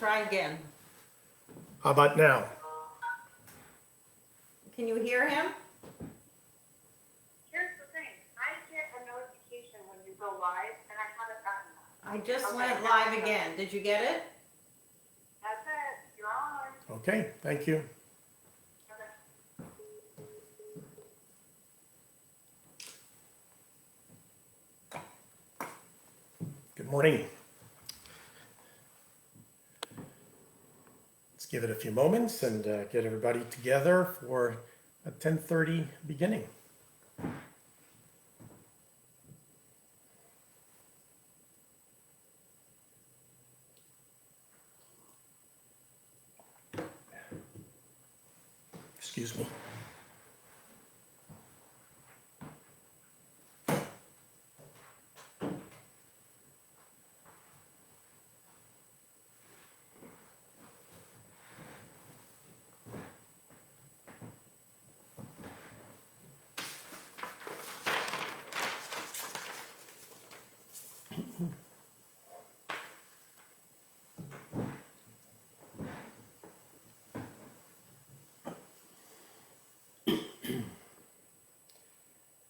Try again. How about now? Can you hear him? Here's the thing. I get a notification when you go live, and I haven't gotten that. I just Okay, went now live I got again. it. Did you get it? That's it. You're on. Okay, thank you. Okay. Good morning. Let's give it a few moments and get everybody together for a 10:30 beginning. Excuse me.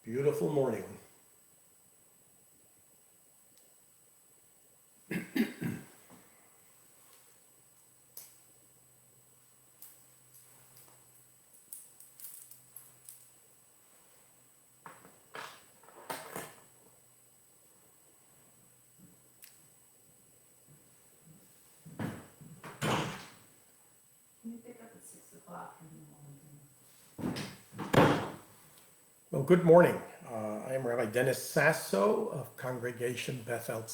Beautiful morning. Can you pick up at 6 o'clock in the morning? Well, good morning. I am Rabbi Dennis Sasso of Congregation Beth-El,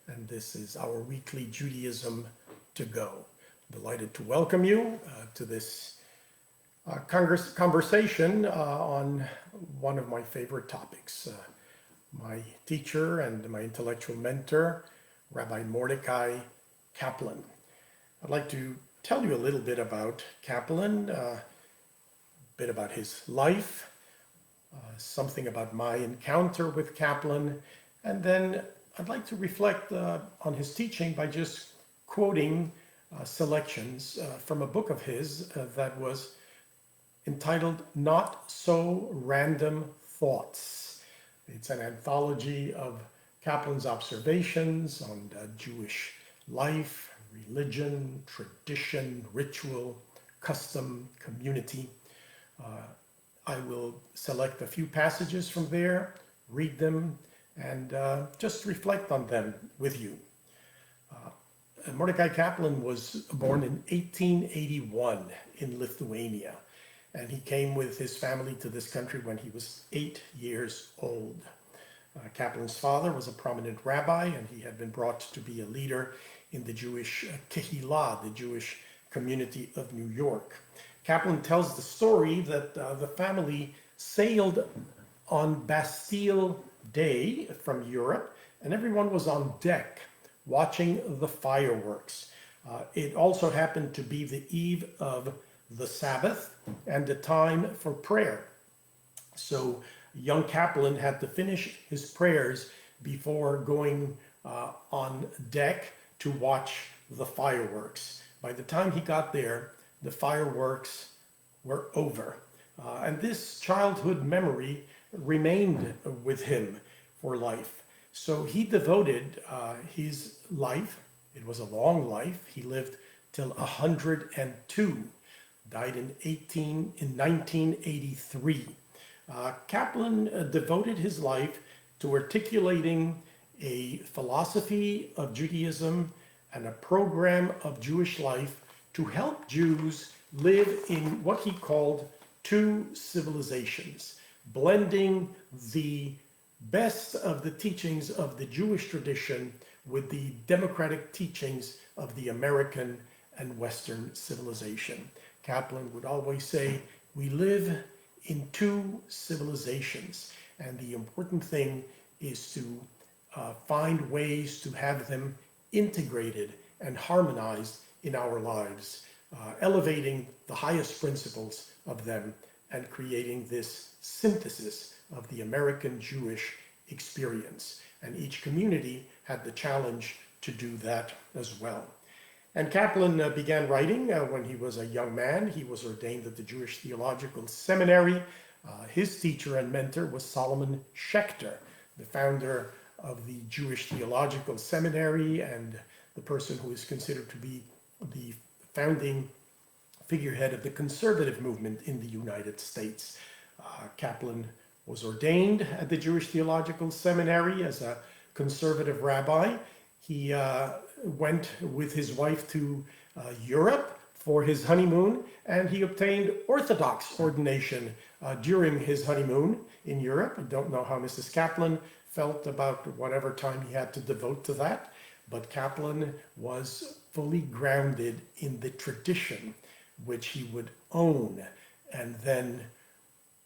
and this is our weekly Judaism to go. Delighted to welcome you to this conversation on one of my favorite topics. My teacher and my intellectual mentor, Rabbi Mordecai Kaplan. I'd like to tell you a little bit about Kaplan, a bit about his life, something about my encounter with Kaplan, and then I'd like to reflect on his teaching by just quoting selections from a book of his that was entitled Not So Random Thoughts. It's an anthology of Kaplan's observations on Jewish life, religion, tradition, ritual, custom, community. I will select a few passages from there, read them, and just reflect on them with you. Mordecai Kaplan was born in 1881 in Lithuania, and he came with his family to this country when he was 8 years old. Kaplan's father was a prominent rabbi, and he had been brought to be a leader in the Jewish Kehillah, the Jewish community of New York. Kaplan tells the story that the family sailed on Bastille Day from Europe, and everyone was on deck watching the fireworks. It also happened to be the eve of the Sabbath and the time for prayer. So young Kaplan had to finish his prayers before going on deck to watch the fireworks. By the time he got there, the fireworks were over. And this childhood memory remained with him for life. So he devoted his life, it was a long life, he lived till 102, died in 1983. Kaplan devoted his life to articulating a philosophy of Judaism and a program of Jewish life to help Jews live in what he called two civilizations, blending the best of the teachings of the Jewish tradition with the democratic teachings of the American and Western civilization. Kaplan would always say, we live in two civilizations, and the important thing is to find ways to have them integrated and harmonized in our lives, elevating the highest principles of them and creating this synthesis of the American Jewish experience. And each community had the challenge to do that as well. And Kaplan began writing when he was a young man. He was ordained at the Jewish Theological Seminary. His teacher and mentor was Solomon Schechter, the founder of the Jewish Theological Seminary and the person who is considered to be the founding figurehead of the conservative movement in the United States. Kaplan was ordained at the Jewish Theological Seminary as a conservative rabbi. He went with his wife to Europe for his honeymoon, and he obtained Orthodox ordination during his honeymoon in Europe. I don't know how Mrs. Kaplan felt about whatever time he had to devote to that, but Kaplan was fully grounded in the tradition which he would own and then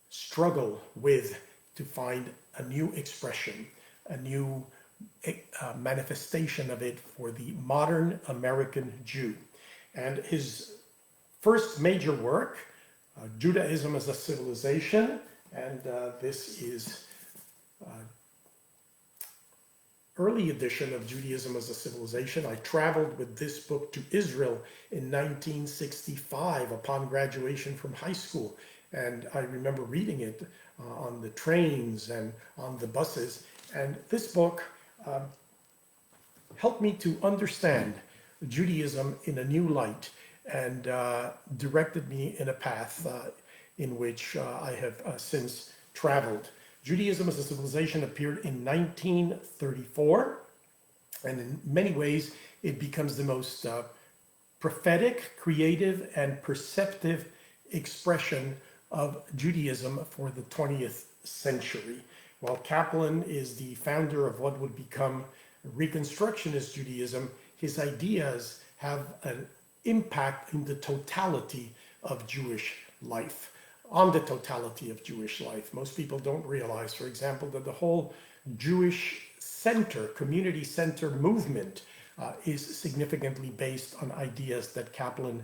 struggle with to find a new expression, a new manifestation of it for the modern American Jew. And his first major work, Judaism as a Civilization, and this is early edition of Judaism as a Civilization. I traveled with this book to Israel in 1965 upon graduation from high school. And I remember reading it on the trains and on the buses. And this book helped me to understand Judaism in a new light and directed me in a path in which I have since traveled. Judaism as a Civilization appeared in 1934, and in many ways it becomes the most prophetic, creative, and perceptive expression of Judaism for the 20th century. While Kaplan is the founder of what would become Reconstructionist Judaism, his ideas have an impact in the totality of Jewish life. On the totality of Jewish life. Most people don't realize, for example, that the whole Jewish center, community center movement is significantly based on ideas that Kaplan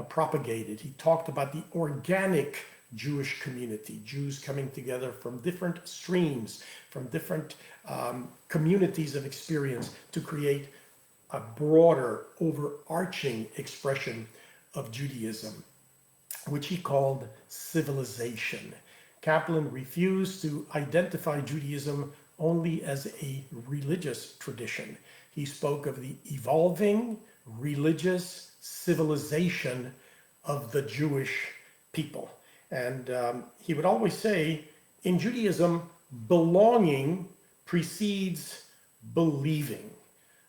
propagated. He talked about the organic Jewish community, Jews coming together from different streams, from different communities of experience to create a broader, overarching expression of Judaism, which he called civilization. Kaplan refused to identify Judaism only as a religious tradition. He spoke of the evolving religious civilization of the Jewish people. And he would always say, in Judaism, belonging precedes believing.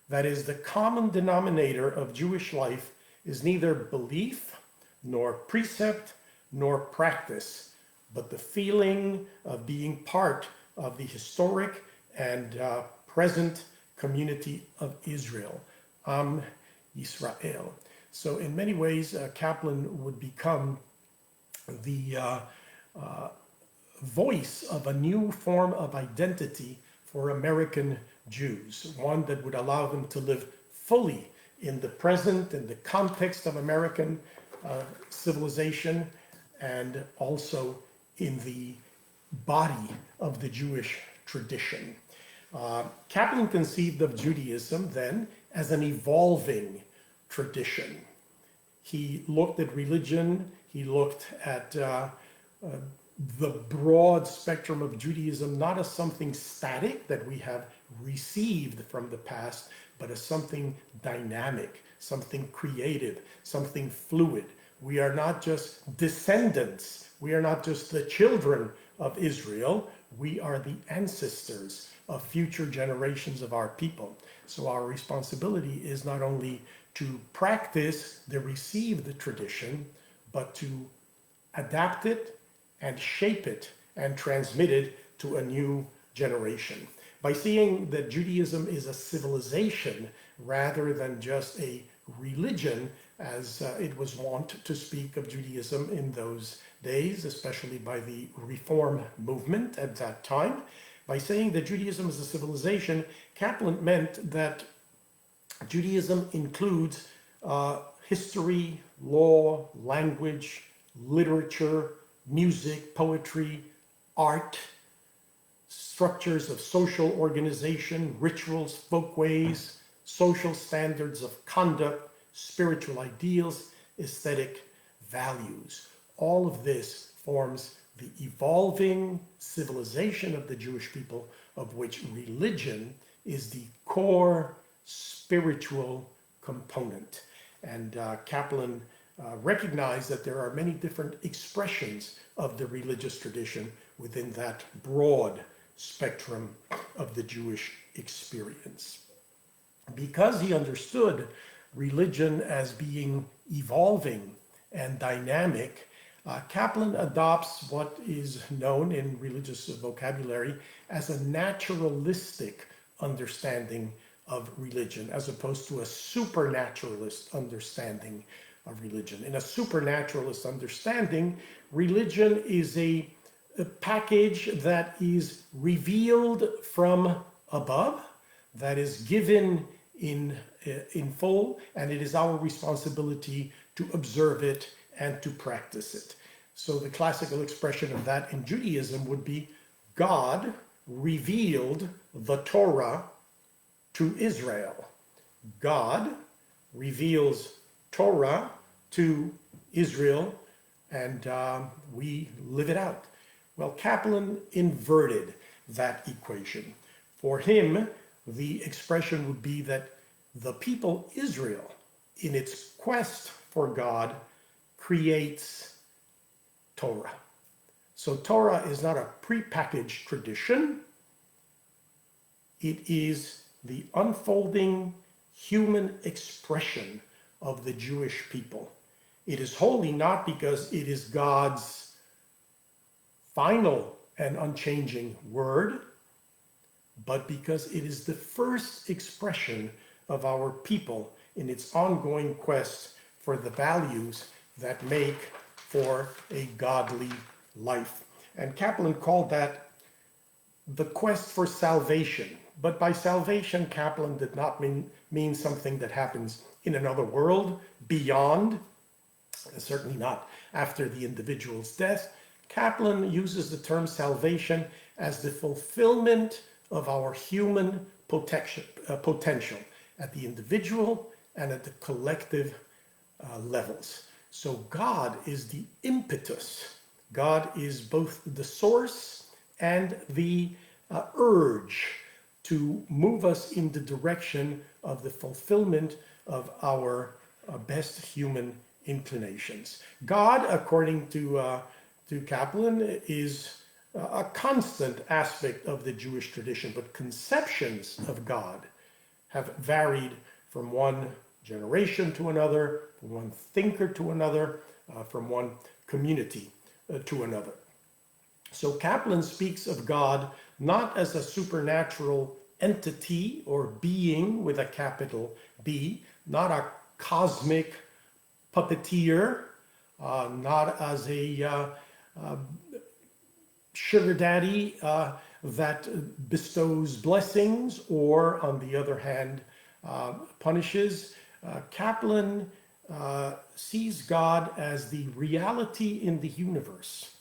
That is, the common denominator of Jewish life is neither belief, nor precept, nor practice, but the feeling of being part of the historic and present community of Israel, Israel. So in many ways, Kaplan would become the voice of a new form of identity for American Jews, one that would allow them to live fully in the present, in the context of American civilization, and also in the body of the Jewish tradition. Kaplan conceived of Judaism then as an evolving tradition. He looked at religion, he looked at the broad spectrum of Judaism not as something static that we have received from the past, but as something dynamic, something creative, something fluid. We are not just descendants, we are not just the children of Israel, we are the ancestors of future generations of our people. So our responsibility is not only to practice the received tradition, but to adapt it and shape it and transmit it to a new generation. By seeing that Judaism is a civilization rather than just a religion, as it was wont to speak of Judaism in those days, especially by the Reform movement at that time, by saying that Judaism is a civilization, Kaplan meant that Judaism includes history, law, language, literature, music, poetry, art, structures of social organization, rituals, folkways, social standards of conduct, spiritual ideals, aesthetic values. All of this forms the evolving civilization of the Jewish people, of which religion is the core spiritual component. And Kaplan recognized that there are many different expressions of the religious tradition within that broad spectrum of the Jewish experience. Because he understood religion as being evolving and dynamic, Kaplan adopts what is known in religious vocabulary as a naturalistic understanding of religion, as opposed to a supernaturalist understanding of religion. In a supernaturalist understanding, religion is a package that is revealed from above, that is given in full, and it is our responsibility to observe it and to practice it. So the classical expression of that in Judaism would be God revealed the Torah to Israel. God reveals Torah to Israel, and we live it out. Well, Kaplan inverted that equation. For him, the expression would be that the people Israel, in its quest for God, creates Torah. So Torah is not a prepackaged tradition. It is the unfolding human expression of the Jewish people. It is holy not because it is God's final and unchanging word, but because it is the first expression of our people in its ongoing quest for the values that make for a godly life. And Kaplan called that the quest for salvation. But by salvation, Kaplan did not mean something that happens in another world beyond, certainly not after the individual's death. Kaplan uses the term salvation as the fulfillment of our human potential at the individual and at the collective levels. So God is the impetus. God is both the source and the urge to move us in the direction of the fulfillment of our best human inclinations. God, according to Kaplan, is a constant aspect of the Jewish tradition, but conceptions of God have varied from one generation to another, from one thinker to another, from one community to another. So Kaplan speaks of God not as a supernatural entity or being with a capital B, not a cosmic puppeteer, not as a sugar daddy that bestows blessings or, on the other hand, punishes. Kaplan sees God as the reality in the universe,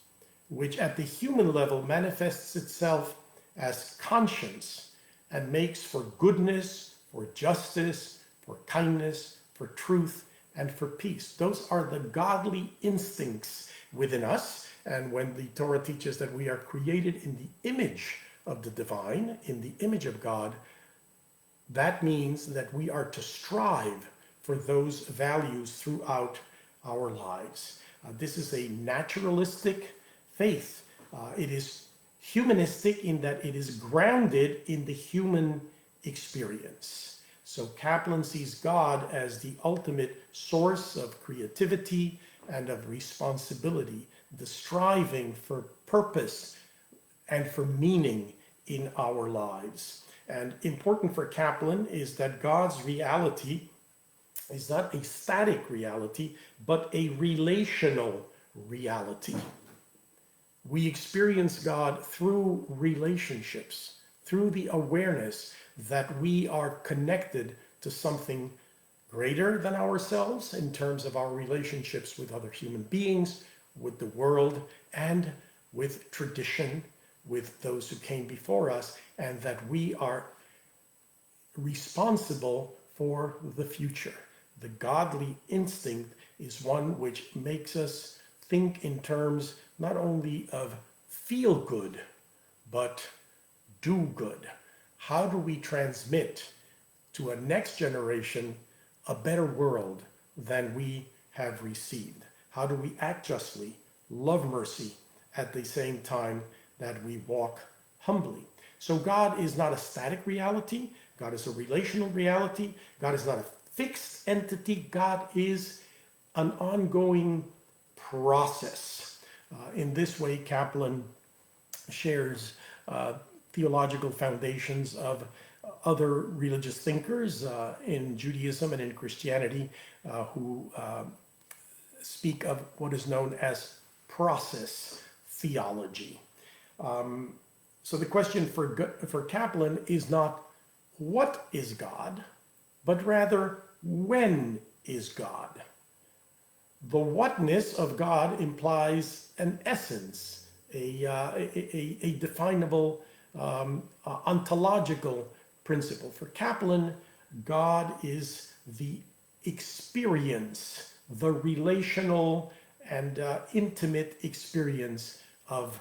which at the human level manifests itself as conscience and makes for goodness, for justice, for kindness, for truth, and for peace. Those are the godly instincts within us. And when the Torah teaches that we are created in the image of the divine, in the image of God, that means that we are to strive for those values throughout our lives. This is a naturalistic faith. It is humanistic in that it is grounded in the human experience. So Kaplan sees God as the ultimate source of creativity and of responsibility, the striving for purpose and for meaning in our lives. And important for Kaplan is that God's reality is not a static reality, but a relational reality. We experience God through relationships, through the awareness that we are connected to something greater than ourselves in terms of our relationships with other human beings, with the world, and with tradition, with those who came before us, and that we are responsible for the future, The godly instinct is one which makes us think in terms not only of feel good, but do good. How do we transmit to a next generation a better world than we have received? How do we act justly, love mercy, at the same time that we walk humbly? So God is not a static reality. God is a relational reality. God is not a fixed entity. God is an ongoing process. In this way, Kaplan shares theological foundations of other religious thinkers in Judaism and in Christianity who speak of what is known as process theology. So the question for Kaplan is not what is God, but rather when is God? The whatness of God implies an essence, a definable ontological principle. For Kaplan, God is the experience, the relational and intimate experience of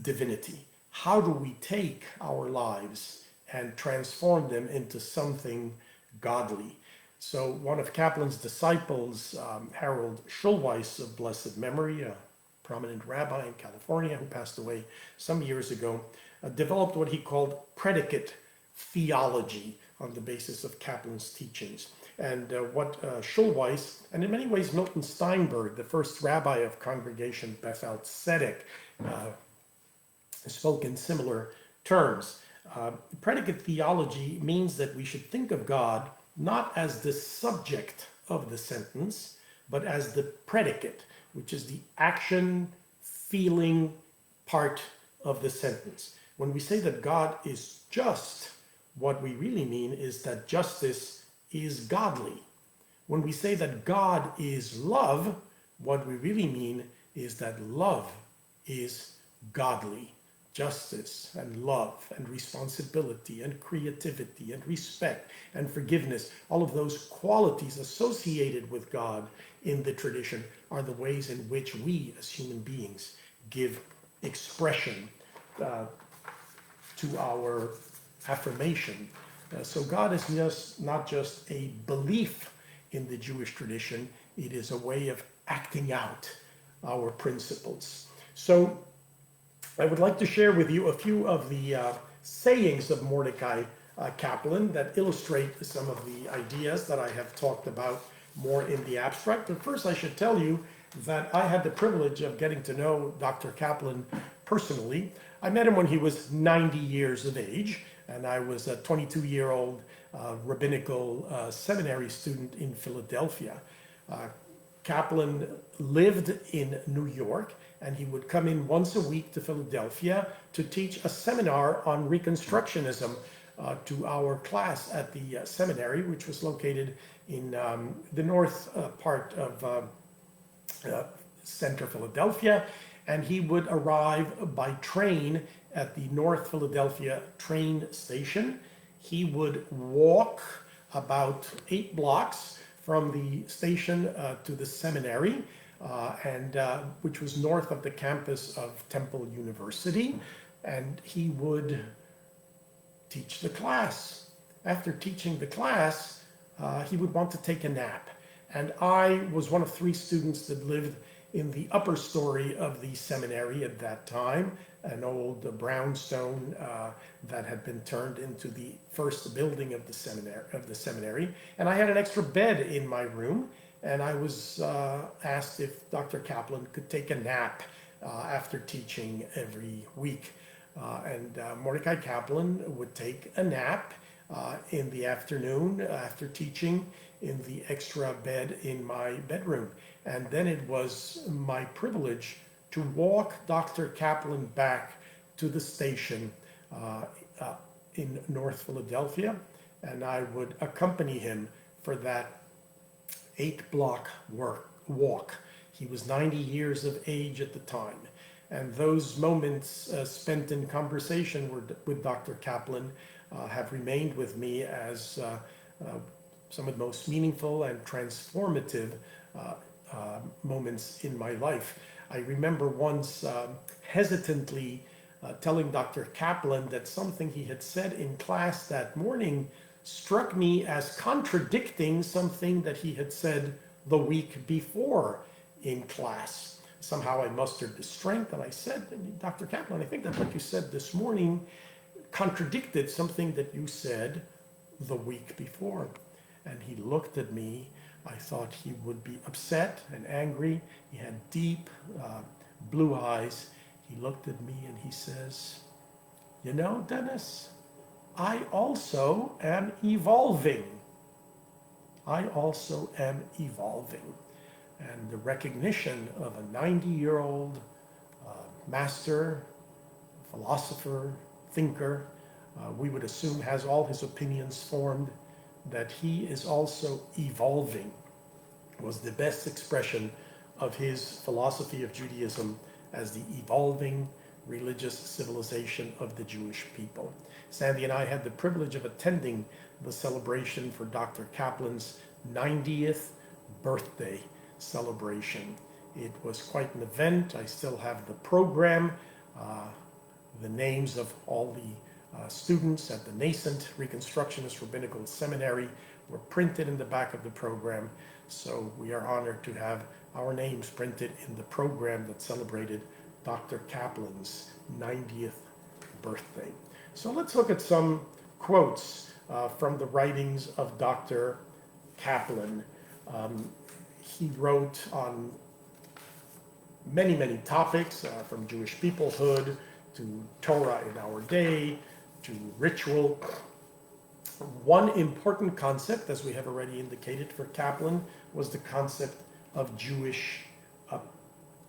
divinity. How do we take our lives and transform them into something godly? So one of Kaplan's disciples, Harold Schulweis of blessed memory, a prominent rabbi in California who passed away some years ago, developed what he called predicate theology on the basis of Kaplan's teachings. And what Schulweis, and in many ways Milton Steinberg, the first rabbi of congregation Beth-El spoke in similar terms. Predicate theology means that we should think of God not as the subject of the sentence, but as the predicate, which is the action, feeling part of the sentence. When we say that God is just, what we really mean is that justice is godly. When we say that God is love, what we really mean is that love is godly. Justice and love and responsibility and creativity and respect and forgiveness, all of those qualities associated with God in the tradition are the ways in which we as human beings give expression to our affirmation. So God is not just a belief in the Jewish tradition, it is a way of acting out our principles. So I would like to share with you a few of the sayings of Mordecai Kaplan that illustrate some of the ideas that I have talked about more in the abstract. But first I should tell you that I had the privilege of getting to know Dr. Kaplan personally. I met him when he was 90 years of age, and I was a 22-year-old rabbinical seminary student in Philadelphia. Kaplan lived in New York, and he would come in once a week to Philadelphia to teach a seminar on Reconstructionism to our class at the seminary, which was located in the north part of Center Philadelphia. And he would arrive by train at the North Philadelphia train station. He would walk about 8 blocks from the station to the seminary, which was north of the campus of Temple University, and he would teach the class. After teaching the class, he would want to take a nap, and I was one of 3 students that lived in the upper story of the seminary at that time, an old brownstone that had been turned into the first building of the seminary, and I had an extra bed in my room. And I was asked if Dr. Kaplan could take a nap after teaching every week. And Mordecai Kaplan would take a nap in the afternoon after teaching in the extra bed in my bedroom. And then it was my privilege to walk Dr. Kaplan back to the station in North Philadelphia. And I would accompany him for that 8-block walk. He was 90 years of age at the time. And those moments spent in conversation with Dr. Kaplan have remained with me as some of the most meaningful and transformative moments in my life. I remember once hesitantly telling Dr. Kaplan that something he had said in class that morning struck me as contradicting something that he had said the week before in class. Somehow I mustered the strength and I said, Dr. Kaplan, I think that what you said this morning contradicted something that you said the week before. And he looked at me. I thought he would be upset and angry. He had deep blue eyes. He looked at me and he says, you know, Dennis, I also am evolving. I also am evolving. And the recognition of a 90-year-old master, philosopher, thinker, we would assume has all his opinions formed, that he is also evolving, was the best expression of his philosophy of Judaism as the evolving religious civilization of the Jewish people. Sandy and I had the privilege of attending the celebration for Dr. Kaplan's 90th birthday celebration. It was quite an event. I still have the program, the names of all the students at the nascent Reconstructionist Rabbinical Seminary were printed in the back of the program. So we are honored to have our names printed in the program that celebrated Dr. Kaplan's 90th birthday. So let's look at some quotes from the writings of Dr. Kaplan. He wrote on many topics, from Jewish peoplehood to Torah in our day, to ritual. One important concept, as we have already indicated for Kaplan, was the concept of Jewish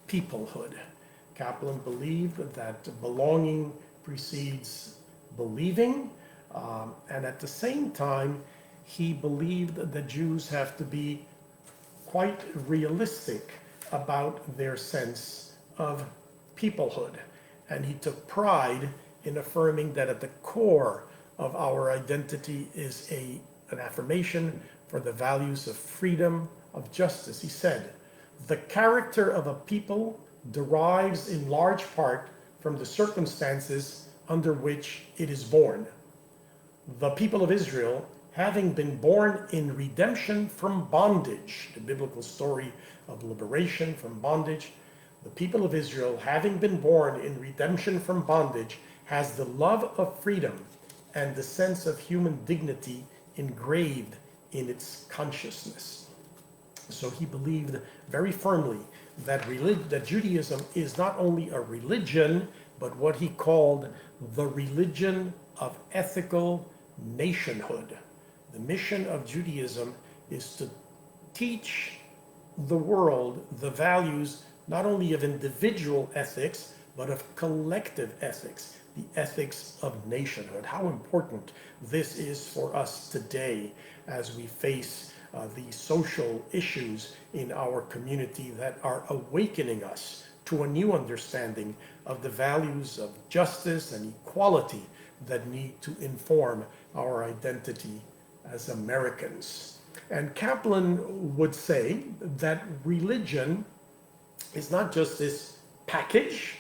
peoplehood. Kaplan believed that belonging precedes believing, and at the same time, he believed that Jews have to be quite realistic about their sense of peoplehood. And he took pride in affirming that at the core of our identity is an affirmation for the values of freedom, of justice. He said, the character of a people derives in large part from the circumstances under which it is born. The people of Israel, having been born in redemption from bondage, the biblical story of liberation from bondage, the people of Israel, having been born in redemption from bondage, has the love of freedom and the sense of human dignity engraved in its consciousness. So he believed very firmly that Judaism is not only a religion, but what he called the religion of ethical nationhood. The mission of Judaism is to teach the world the values not only of individual ethics, but of collective ethics, the ethics of nationhood. How important this is for us today as we face the social issues in our community that are awakening us to a new understanding of the values of justice and equality that need to inform our identity as Americans. And Kaplan would say that religion is not just this package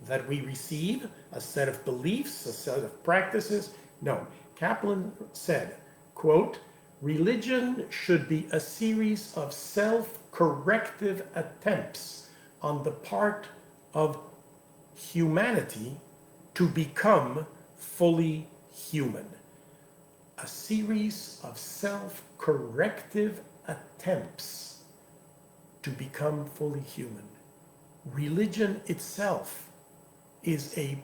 that we receive, a set of beliefs, a set of practices. No, Kaplan said, quote, religion should be a series of self-corrective attempts on the part of humanity to become fully human. A series of self-corrective attempts to become fully human. Religion itself is a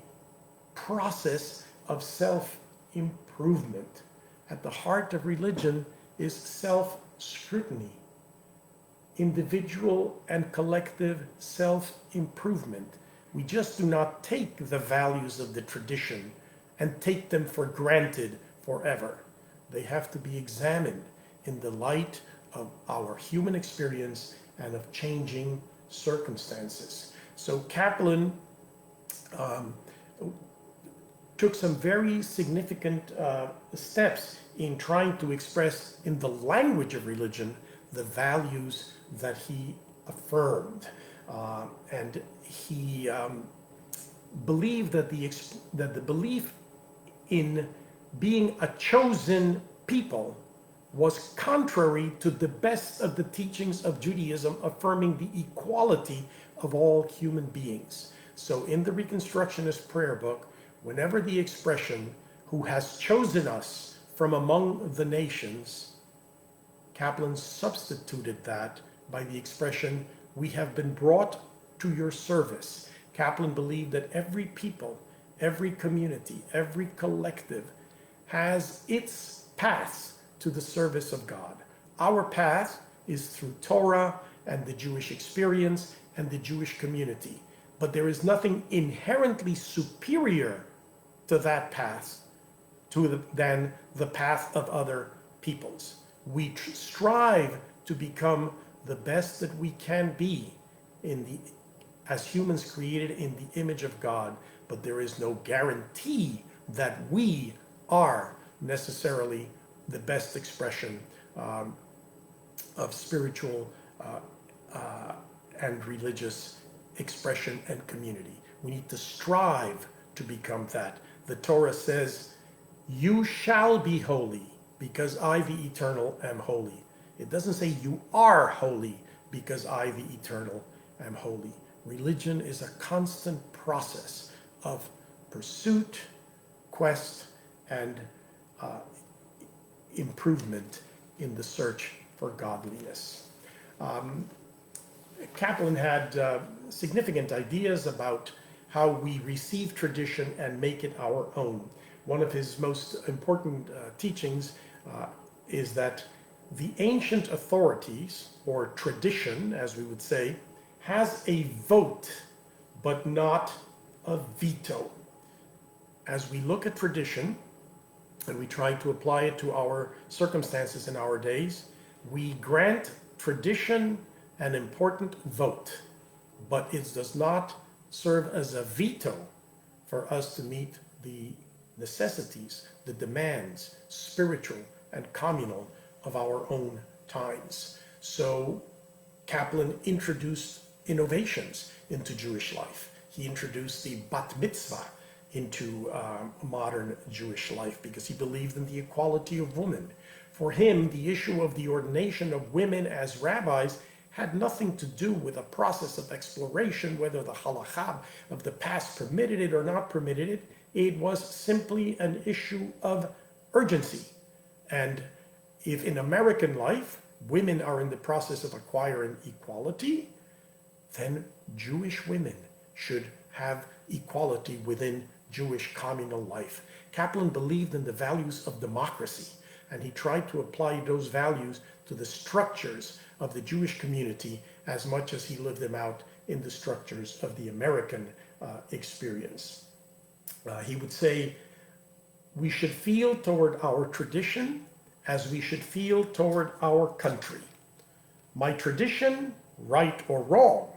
process of self-improvement. At the heart of religion is self-scrutiny, individual and collective self-improvement. We just do not take the values of the tradition and take them for granted forever. They have to be examined in the light of our human experience and of changing circumstances. So Kaplan took some very significant steps in trying to express in the language of religion the values that he affirmed. And he believed that the belief in being a chosen people was contrary to the best of the teachings of Judaism, affirming the equality of all human beings. So in the Reconstructionist prayer book, whenever the expression, who has chosen us from among the nations, Kaplan substituted that by the expression, we have been brought to your service. Kaplan believed that every people, every community, every collective has its path to the service of God. Our path is through Torah and the Jewish experience and the Jewish community. But there is nothing inherently superior to that path than the path of other peoples. We strive to become the best that we can be as humans created in the image of God, but there is no guarantee that we are necessarily the best expression of spiritual and religious expression and community. We need to strive to become that. The Torah says, you shall be holy because I, the eternal, am holy. It doesn't say you are holy because I, the eternal, am holy. Religion is a constant process of pursuit, quest, and improvement in the search for godliness. Kaplan had significant ideas about how we receive tradition and make it our own. One of his most important teachings is that the ancient authorities, or tradition, as we would say, has a vote, but not a veto. As we look at tradition, and we try to apply it to our circumstances in our days, we grant tradition an important vote, but it does not serve as a veto for us to meet the necessities, the demands, spiritual and communal, of our own times. So Kaplan introduced innovations into Jewish life. He introduced the bat mitzvah into modern Jewish life because he believed in the equality of women. For him, the issue of the ordination of women as rabbis had nothing to do with a process of exploration, whether the halakha of the past permitted it or not permitted it. It was simply an issue of urgency. And if in American life, women are in the process of acquiring equality, then Jewish women should have equality within Jewish communal life. Kaplan believed in the values of democracy, and he tried to apply those values to the structures of the Jewish community as much as he lived them out in the structures of the American experience. He would say, we should feel toward our tradition as we should feel toward our country. My tradition, right or wrong,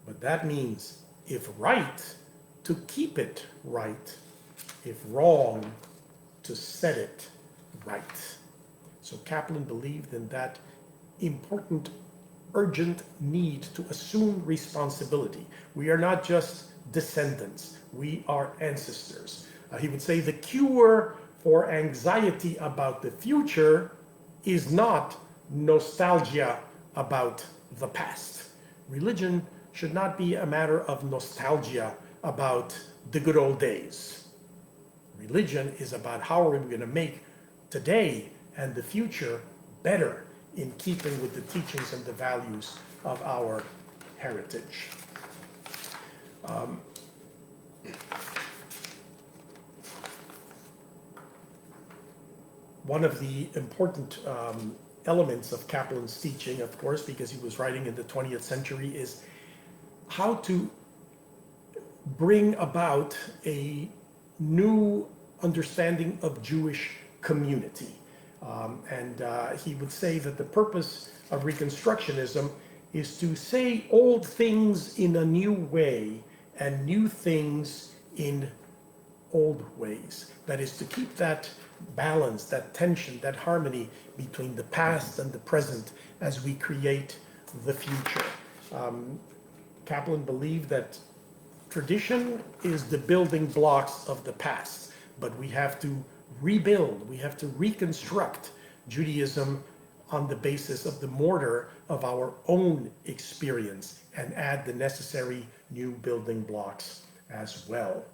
but that means if right, to keep it right, if wrong, to set it right. So Kaplan believed in that important, urgent need to assume responsibility. We are not just descendants, we are ancestors. He would say the cure for anxiety about the future is not nostalgia about the past. Religion should not be a matter of nostalgia about the good old days. Religion is about how are we going to make today and the future better in keeping with the teachings and the values of our heritage. One of the important elements of Kaplan's teaching, of course, because he was writing in the 20th century, is how to bring about a new understanding of Jewish community. He would say that the purpose of Reconstructionism is to say old things in a new way and new things in old ways. That is, to keep that balance, that tension, that harmony between the past and the present as we create the future. Kaplan believed that tradition is the building blocks of the past, but we have to rebuild, we have to reconstruct Judaism on the basis of the mortar of our own experience and add the necessary new building blocks as well.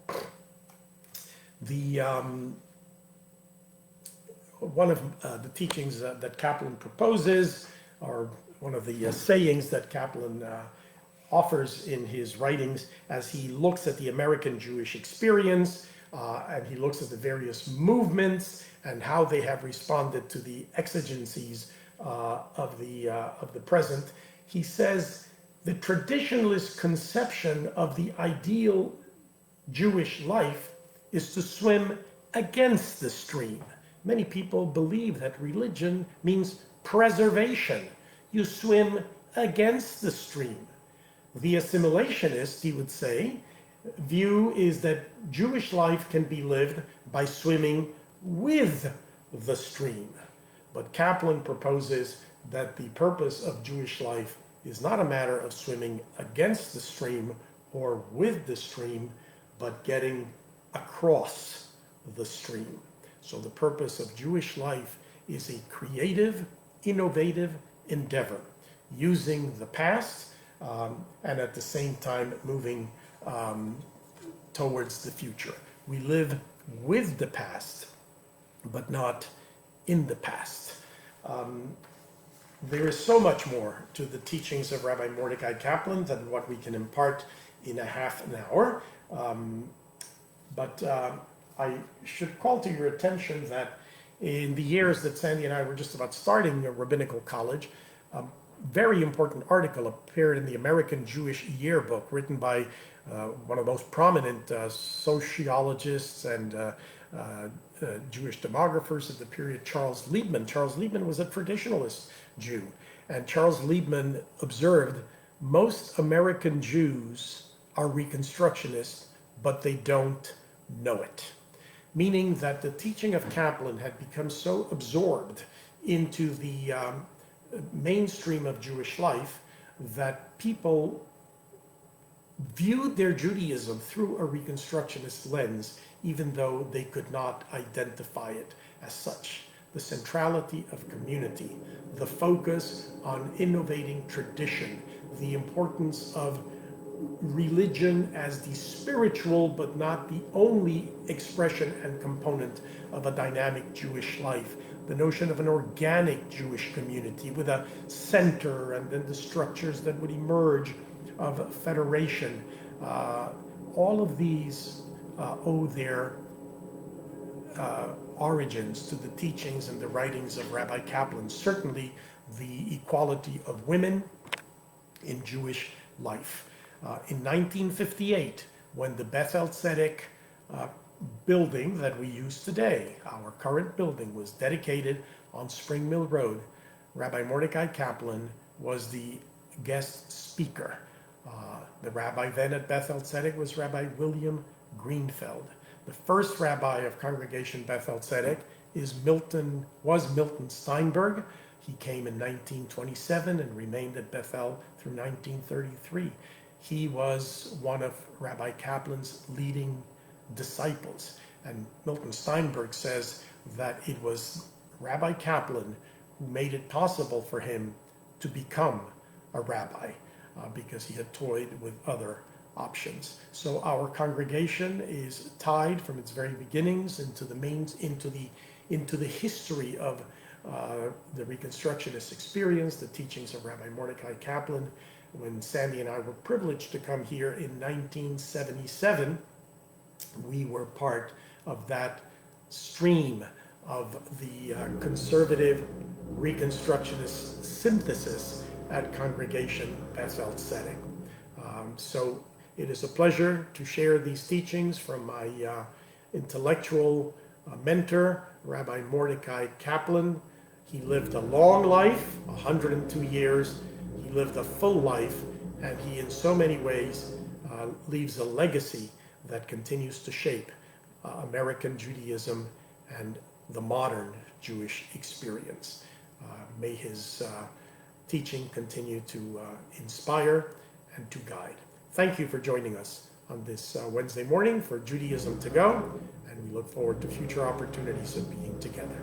One of the teachings that Kaplan proposes, or one of the sayings that Kaplan offers in his writings as he looks at the American Jewish experience, and he looks at the various movements and how they have responded to the exigencies of the present. He says the traditionalist conception of the ideal Jewish life is to swim against the stream. Many people believe that religion means preservation. You swim against the stream. The assimilationist, he would say, view is that Jewish life can be lived by swimming with the stream. But Kaplan proposes that the purpose of Jewish life is not a matter of swimming against the stream or with the stream, but getting across the stream. So the purpose of Jewish life is a creative, innovative endeavor, using the past and at the same time moving towards the future. We live with the past, but not in the past. There is so much more to the teachings of Rabbi Mordecai Kaplan than what we can impart in a half an hour. But I should call to your attention that in the years that Sandy and I were just about starting a rabbinical college, a very important article appeared in the American Jewish Yearbook, written by one of the most prominent sociologists and Jewish demographers of the period, Charles Liebman. Charles Liebman was a traditionalist Jew, and Charles Liebman observed most American Jews are Reconstructionists, but they don't know it. Meaning that the teaching of Kaplan had become so absorbed into the mainstream of Jewish life that people viewed their Judaism through a Reconstructionist lens, even though they could not identify it as such. The centrality of community, the focus on innovating tradition, the importance of religion as the spiritual but not the only expression and component of a dynamic Jewish life, the notion of an organic Jewish community with a center and then the structures that would emerge of federation. All of these owe their origins to the teachings and the writings of Rabbi Kaplan, certainly the equality of women in Jewish life. In 1958, when the Beth-El building that we use today, our current building, was dedicated on Spring Mill Road, Rabbi Mordecai Kaplan was the guest speaker. The rabbi then at Beth-El was Rabbi William Greenfeld. The first rabbi of Congregation Beth-El was Milton Steinberg. He came in 1927 and remained at Beth-El through 1933. He was one of Rabbi Kaplan's leading disciples. And Milton Steinberg says that it was Rabbi Kaplan who made it possible for him to become a rabbi because he had toyed with other options. So our congregation is tied from its very beginnings into the history of the Reconstructionist experience, the teachings of Rabbi Mordecai Kaplan. When Sandy and I were privileged to come here in 1977, we were part of that stream of the conservative Reconstructionist synthesis at Congregation Beth-El. So it is a pleasure to share these teachings from my intellectual mentor, Rabbi Mordecai Kaplan. He lived a long life, 102 years. He lived a full life, and he in so many ways leaves a legacy that continues to shape American Judaism and the modern Jewish experience. May his teaching continue to inspire and to guide. Thank you for joining us on this Wednesday morning for Judaism to Go, and we look forward to future opportunities of being together.